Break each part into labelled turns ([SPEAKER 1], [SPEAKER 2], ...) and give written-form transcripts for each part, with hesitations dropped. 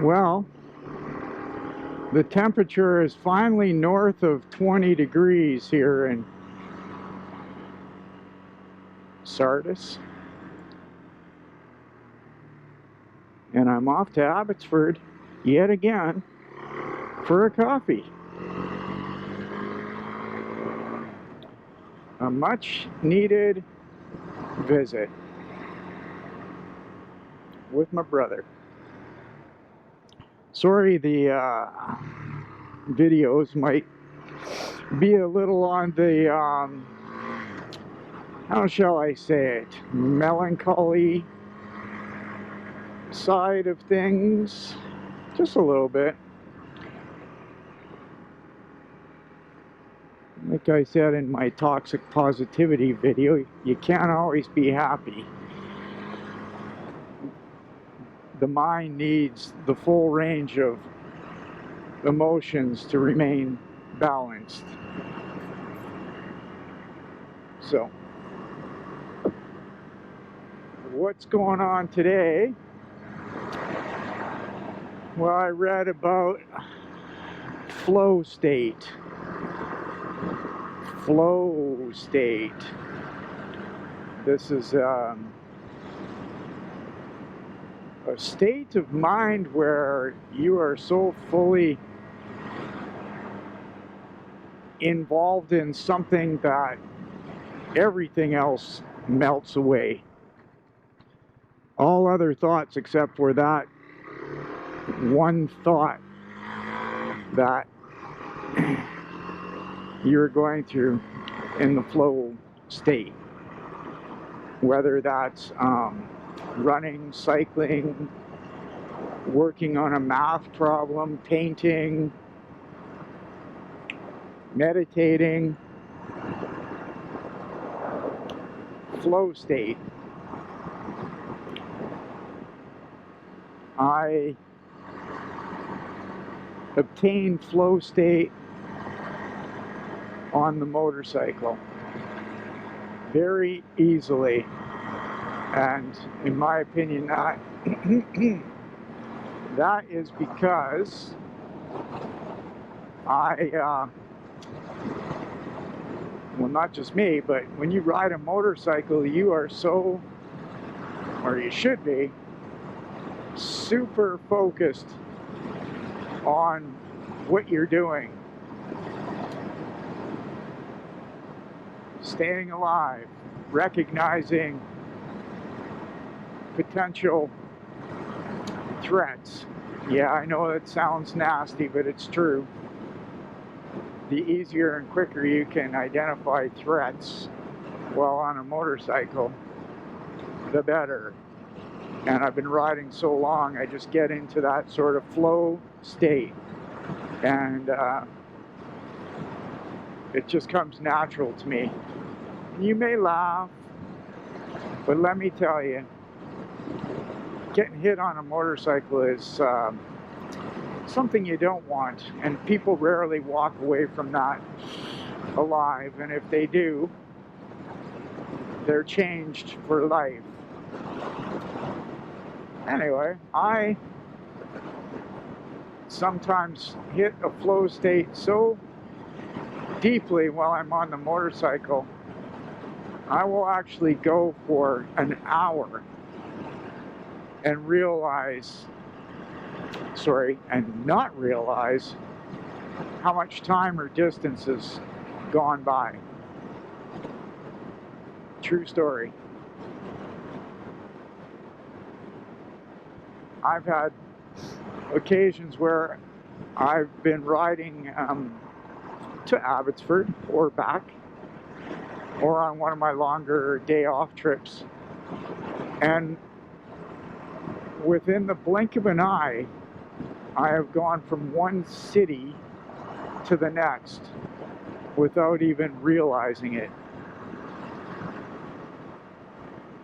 [SPEAKER 1] Well, the temperature is finally north of 20 degrees here in Sardis. And I'm off to Abbotsford yet again for a coffee. A much needed visit with my brother. Sorry, the videos might be a little on the, how shall I say it, melancholy side of things, just a little bit. Like I said in my toxic positivity video, you can't always be happy. The mind needs the full range of emotions to remain balanced. So, what's going on today? Well, I read about flow state. Flow state. This is a state of mind where you are so fully involved in something that everything else melts away. All other thoughts except for that one thought that you're going through in the flow state. Whether that's running, cycling, working on a math problem, painting, meditating. Flow state. I obtained flow state on the motorcycle very easily, and in my opinion that that is because well, not just me, but when you ride a motorcycle, you are so, or you should be, super focused on what you're doing. Staying alive, recognizing potential threats. Yeah, I know it sounds nasty, but it's true. The easier and quicker you can identify threats while on a motorcycle, the better. And I've been riding so long, I just get into that sort of flow state. And it just comes natural to me. You may laugh, but let me tell you, getting hit on a motorcycle is something you don't want, and people rarely walk away from that alive, and if they do, they're changed for life. Anyway, I sometimes hit a flow state so deeply while I'm on the motorcycle, I will actually go for an hour and not realize how much time or distance has gone by. True story. I've had occasions where I've been riding to Abbotsford or back, or on one of my longer day off trips, and within the blink of an eye, I have gone from one city to the next without even realizing it.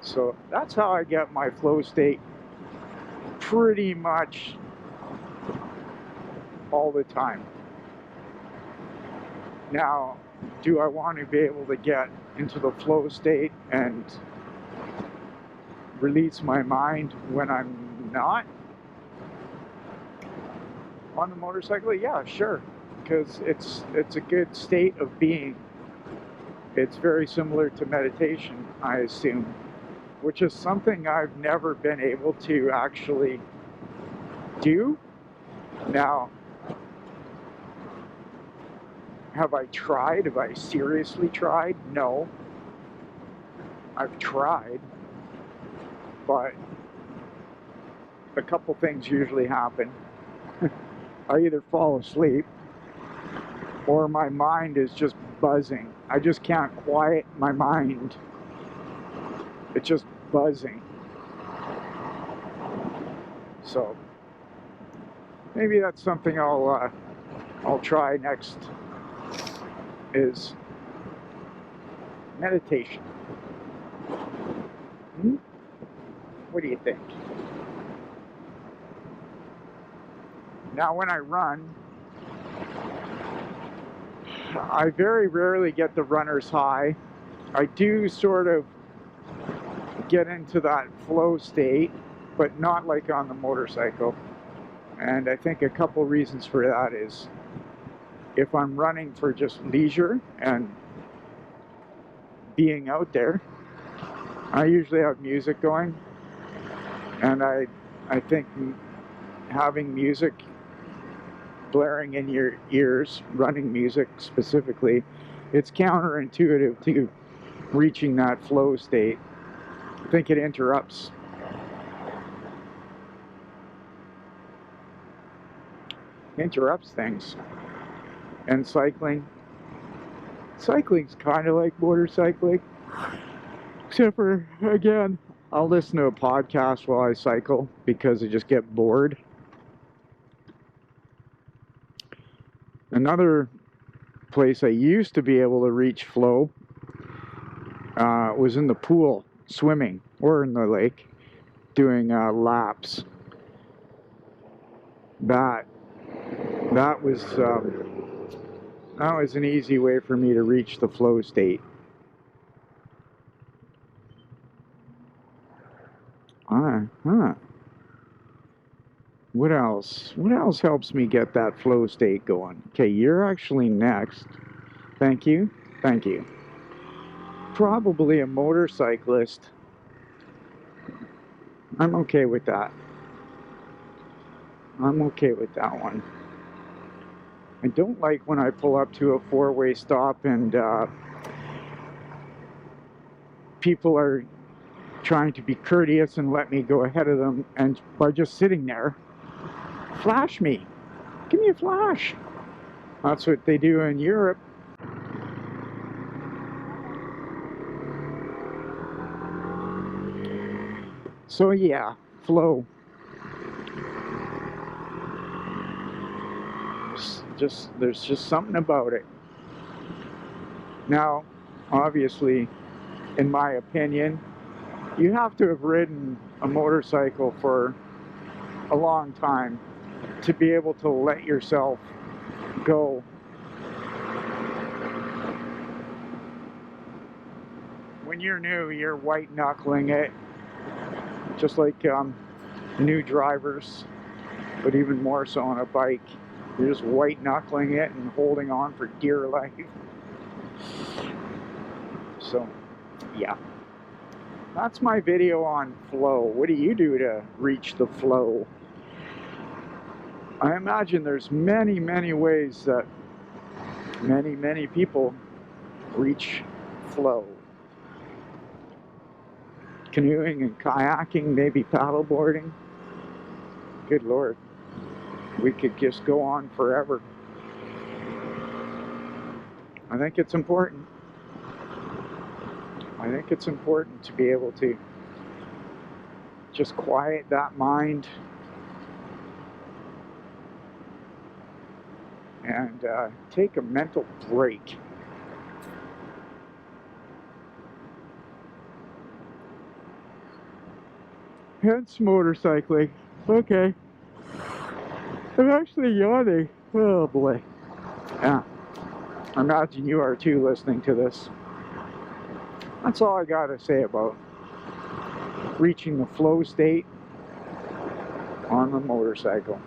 [SPEAKER 1] So that's how I get my flow state pretty much all the time. Now, do I want to be able to get into the flow state and release my mind when I'm not? On the motorcycle, yeah, sure, because it's a good state of being. It's very similar to meditation, I assume, which is something I've never been able to actually do. Now, have I tried? Have I seriously tried? No. I've tried, but a couple things usually happen. I either fall asleep or my mind is just buzzing. I just can't quiet my mind. It's just buzzing. So maybe that's something I'll try next, is meditation. What do you think? Now, when I run, I very rarely get the runner's high. I do sort of get into that flow state, but not like on the motorcycle. And I think a couple reasons for that is, if I'm running for just leisure and being out there, I usually have music going, and I think having music blaring in your ears, running music specifically, it's counterintuitive to reaching that flow state. I think it interrupts things. And cycling's kind of like motorcycling, except for, again, I'll listen to a podcast while I cycle because I just get bored. Another place I used to be able to reach flow was in the pool, swimming, or in the lake, doing laps. That was an easy way for me to reach the flow state. What else? What else helps me get that flow state going? Okay, you're actually next. Thank you. Thank you. Probably a motorcyclist. I'm okay with that. I'm okay with that one. I don't like when I pull up to a four-way stop and people are trying to be courteous and let me go ahead of them, and by just sitting there, flash me. Give me a flash. That's what they do in Europe. So yeah, flow. There's just something about it. Now, obviously, in my opinion, you have to have ridden a motorcycle for a long time to be able to let yourself go. When you're new, you're white knuckling it, just like new drivers, but even more so on a bike. You're just white knuckling it and holding on for dear life. So, yeah. That's my video on flow. What do you do to reach the flow? I imagine there's many, many ways that many people reach flow. Canoeing and kayaking, maybe paddleboarding. Good Lord. We could just go on forever. I think it's important. I think it's important to be able to just quiet that mind and take a mental break. Hence motorcycling. Okay. I'm actually yawning. Oh boy. Yeah. I imagine you are too, listening to this. That's all I gotta say about reaching the flow state on the motorcycle.